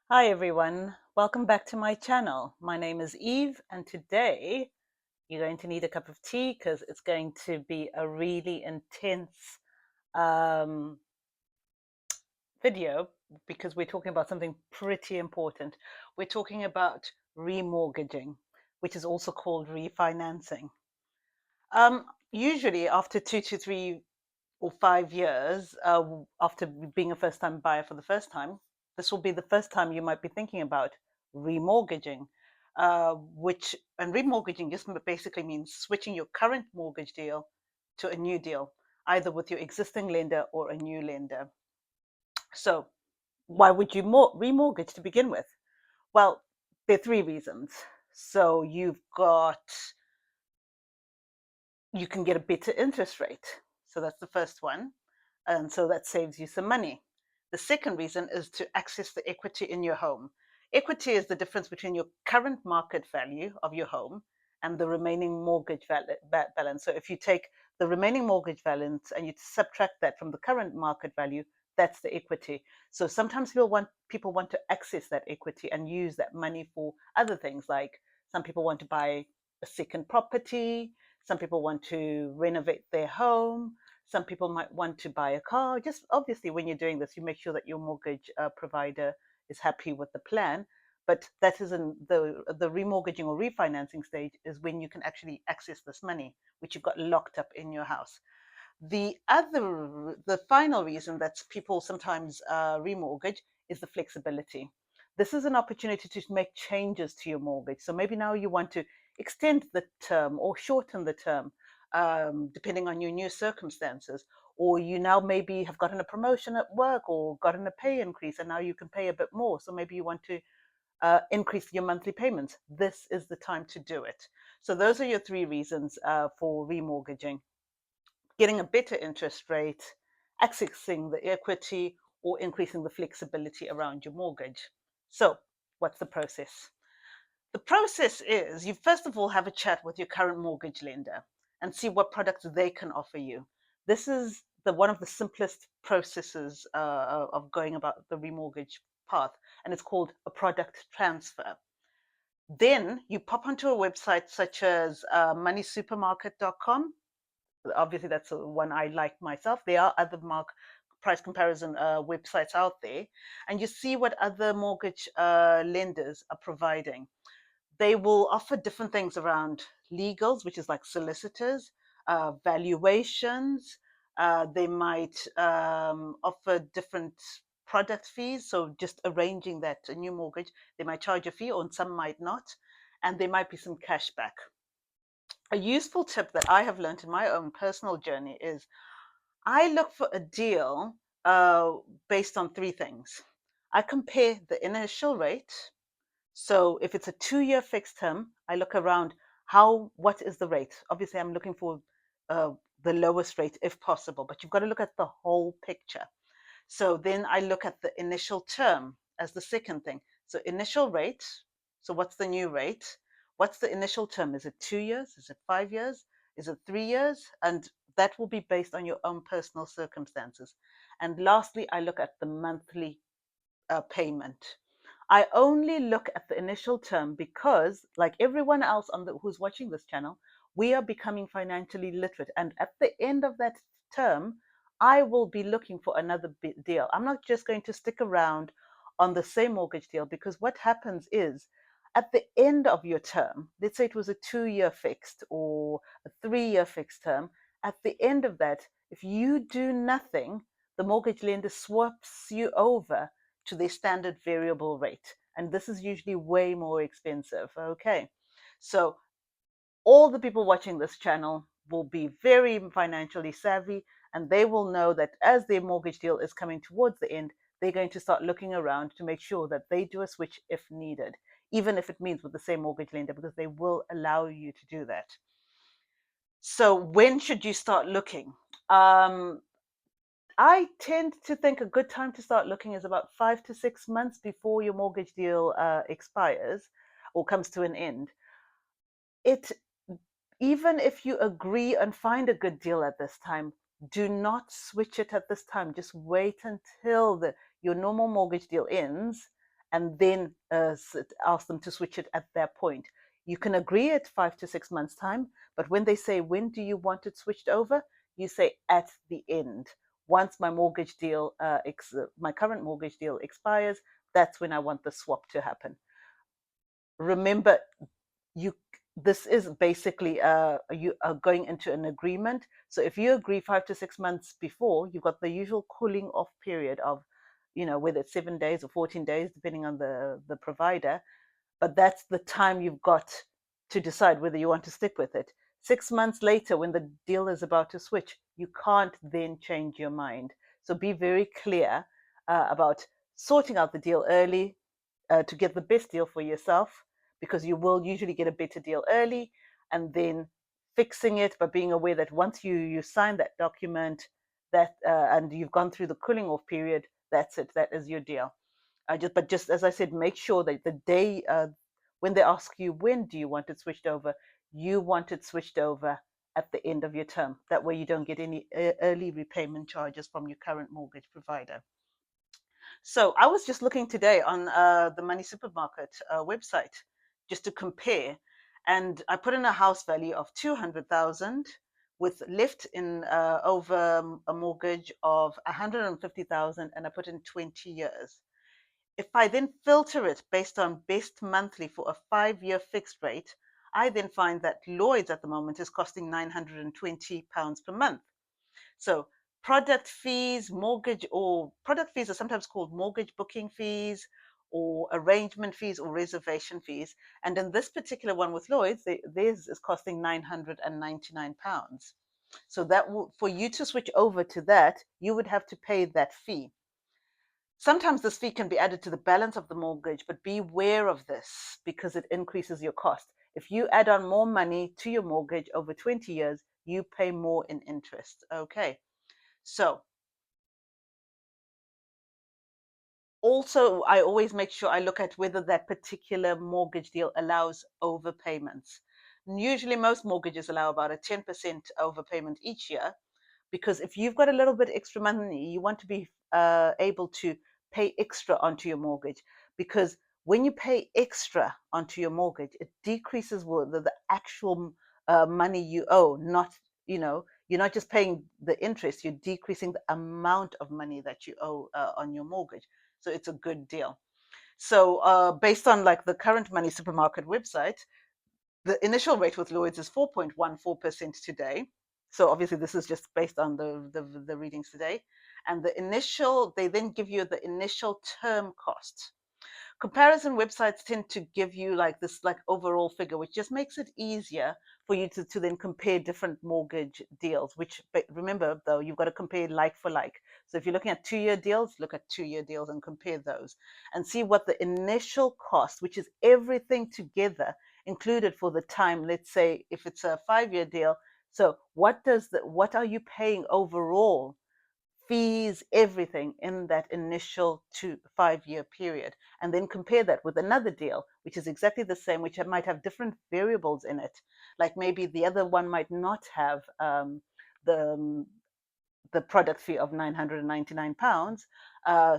Hi everyone, welcome back to my channel. My name is Eve and today you're going to need a cup of tea because it's going to be a really intense um, video because we're talking about something pretty important. We're talking about remortgaging, which is also called refinancing. Usually after 2 to 3 or 5 years after being a first-time buyer for the first time, this will be the first time you might be thinking about remortgaging, and remortgaging just basically means switching your current mortgage deal to a new deal, either with your existing lender or a new lender. So why would you remortgage to begin with? Well, there are three reasons. So you can get a better interest rate. So that's the first one. And so that saves you some money. The second reason is to access the equity in your home. Equity is the difference between your current market value of your home and the remaining mortgage balance. So if you take the remaining mortgage balance and you subtract that from the current market value, that's the equity. So sometimes people want to access that equity and use that money for other things, like some people want to buy a second property, some people want to renovate their home, some people might want to buy a car. Just obviously, when you're doing this, you make sure that your mortgage provider is happy with the plan. But that is in the remortgaging or refinancing stage is when you can actually access this money, which you've got locked up in your house. The final reason that people sometimes remortgage is the flexibility. This is an opportunity to make changes to your mortgage. So maybe now you want to extend the term or shorten the term, depending on your new circumstances. Or you now maybe have gotten a promotion at work or gotten a pay increase, and now you can pay a bit more. So maybe you want to increase your monthly payments. This is the time to do it. So those are your three reasons for remortgaging: getting a better interest rate, accessing the equity, or increasing the flexibility around your mortgage. So, what's the process? The process is you first of all have a chat with your current mortgage lender and see what products they can offer you. This is one of the simplest processes of going about the remortgage path, and it's called a product transfer. Then you pop onto a website such as moneysupermarket.com. Obviously, that's the one I like myself. There are other price comparison websites out there, and you see what other mortgage lenders are providing. They will offer different things around legals, which is like solicitors, valuations. They might offer different product fees. So just arranging that a new mortgage, they might charge a fee, or some might not, and there might be some cash back. A useful tip that I have learned in my own personal journey is I look for a deal based on three things. I compare the initial rate. So if it's a 2-year fixed term, I look around what is the rate? Obviously, I'm looking for uh, the lowest rate if possible, but you've got to look at the whole picture. So then I look at the initial term as the second thing. So initial rate. So what's the new rate? What's the initial term? Is it 2 years? Is it 5 years? Is it 3 years? And that will be based on your own personal circumstances. And lastly, I look at the monthly payment. I only look at the initial term because, like everyone else who's watching this channel, we are becoming financially literate. And at the end of that term, I will be looking for another deal. I'm not just going to stick around on the same mortgage deal, because what happens is at the end of your term, let's say it was a 2-year fixed or a 3-year fixed term, at the end of that, if you do nothing, the mortgage lender swaps you over to their standard variable rate. And this is usually way more expensive. Okay. So all the people watching this channel will be very financially savvy, and they will know that as their mortgage deal is coming towards the end, they're going to start looking around to make sure that they do a switch if needed, even if it means with the same mortgage lender, because they will allow you to do that. So when should you start looking? I tend to think a good time to start looking is about 5 to 6 months before your mortgage deal expires or comes to an end. It Even if you agree and find a good deal at this time, do not switch it at this time. Just wait until your normal mortgage deal ends, and then ask them to switch it at that point. You can agree at 5 to 6 months' time, but when they say, when do you want it switched over? You say at the end. Once my mortgage deal, my current mortgage deal expires, that's when I want the swap to happen. Remember, you this is basically you are going into an agreement. So if you agree 5 to 6 months before, you've got the usual cooling off period of, whether it's 7 days or 14 days, depending on the provider. But that's the time you've got to decide whether you want to stick with it. 6 months later, when the deal is about to switch, you can't then change your mind. So be very clear about sorting out the deal early to get the best deal for yourself, because you will usually get a better deal early, and then fixing it by being aware that once you sign that document, that and you've gone through the cooling off period, that's it. That is your deal. But just as I said, make sure that the day when they ask you when do you want it switched over, you want it switched over at the end of your term. That way you don't get any early repayment charges from your current mortgage provider. So I was just looking today on the Money Supermarket website just to compare, and I put in a house value of 200,000 with left in over a mortgage of 150,000, and I put in 20 years. If I then filter it based on best monthly for a 5-year fixed rate, I then find that Lloyd's at the moment is costing £920 per month. So product fees, product fees are sometimes called mortgage booking fees or arrangement fees or reservation fees. And in this particular one with Lloyd's, theirs is costing £999. So that for you to switch over to that, you would have to pay that fee. Sometimes this fee can be added to the balance of the mortgage, but beware of this because it increases your cost. If you add on more money to your mortgage over 20 years, you pay more in interest. Okay. So also, I always make sure I look at whether that particular mortgage deal allows overpayments. Usually most mortgages allow about a 10% overpayment each year, because if you've got a little bit extra money, you want to be able to pay extra onto your mortgage, because when you pay extra onto your mortgage, it decreases the actual money you owe. Not, you're not just paying the interest, you're decreasing the amount of money that you owe on your mortgage. So it's a good deal. So based on like the current Money Supermarket website, the initial rate with Lloyd's is 4.14% today. So obviously this is just based on the readings today. And they then give you the initial term cost. Comparison websites tend to give you like this like overall figure, which just makes it easier for you to then compare different mortgage deals, which remember though, you've got to compare like for like. So if you're looking at 2-year deals, look at 2-year deals and compare those and see what the initial cost, which is everything together included for the time. Let's say if it's a 5-year deal, so what are you paying overall, fees, everything in that initial 5-year period, and then compare that with another deal, which is exactly the same, which might have different variables in it. Like maybe the other one might not have the the product fee of £999.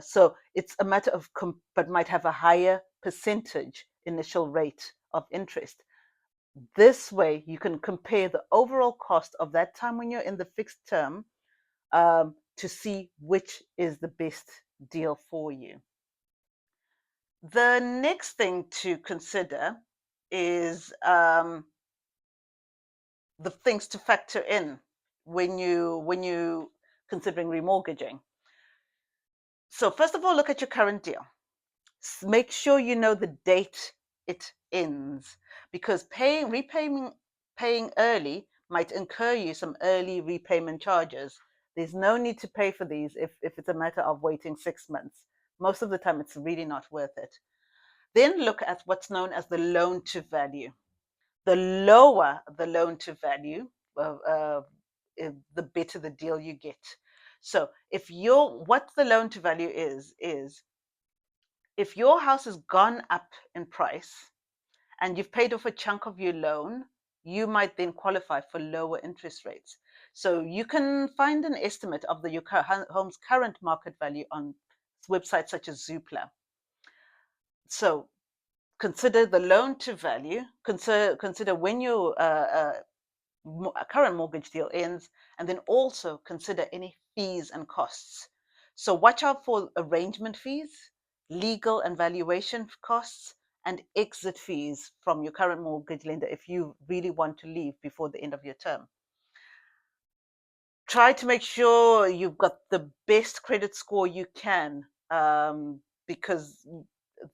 So it's a matter of, but might have a higher percentage initial rate of interest. This way, you can compare the overall cost of that time when you're in the fixed term to see which is the best deal for you. The next thing to consider is the things to factor in when you considering remortgaging. So first of all, look at your current deal. Make sure you know the date it ends, because paying early might incur you some early repayment charges. There's no need to pay for these if it's a matter of waiting 6 months. Most of the time, it's really not worth it. Then look at what's known as the loan to value. The lower the loan to value, the better the deal you get. So what the loan to value is if your house has gone up in price and you've paid off a chunk of your loan, you might then qualify for lower interest rates. So you can find an estimate of your home's current market value on websites such as Zoopla. So consider the loan to value, consider when your current mortgage deal ends, and then also consider any fees and costs. So watch out for arrangement fees, legal and valuation costs, and exit fees from your current mortgage lender if you really want to leave before the end of your term. Try to make sure you've got the best credit score you can, because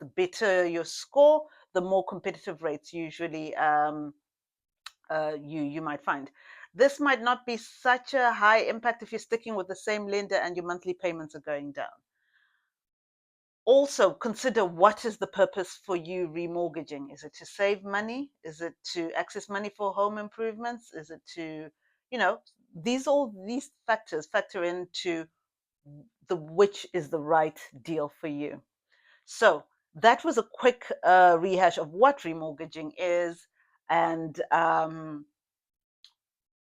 the better your score, the more competitive rates usually you might find. This might not be such a high impact if you're sticking with the same lender and your monthly payments are going down. Also, consider what is the purpose for you remortgaging. Is it to save money? Is it to access money for home improvements? Is it to, all these factors factor into which is the right deal for you. So that was a quick rehash of what remortgaging is, and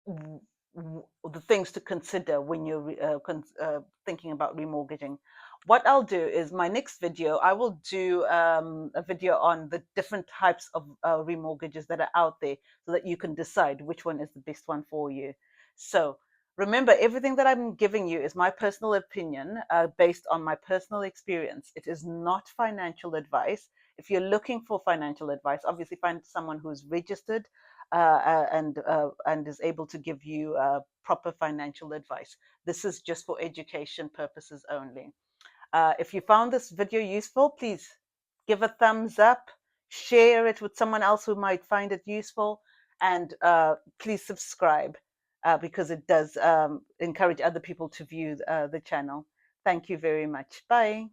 the things to consider when you're thinking about remortgaging. What I'll do is my next video, I will do a video on the different types of remortgages that are out there so that you can decide which one is the best one for you. So remember, everything that I'm giving you is my personal opinion based on my personal experience. It is not financial advice. If you're looking for financial advice, obviously find someone who's registered and is able to give you proper financial advice. This is just for education purposes only. If you found this video useful, please give a thumbs up, share it with someone else who might find it useful, and please subscribe because it does encourage other people to view the channel. Thank you very much. Bye.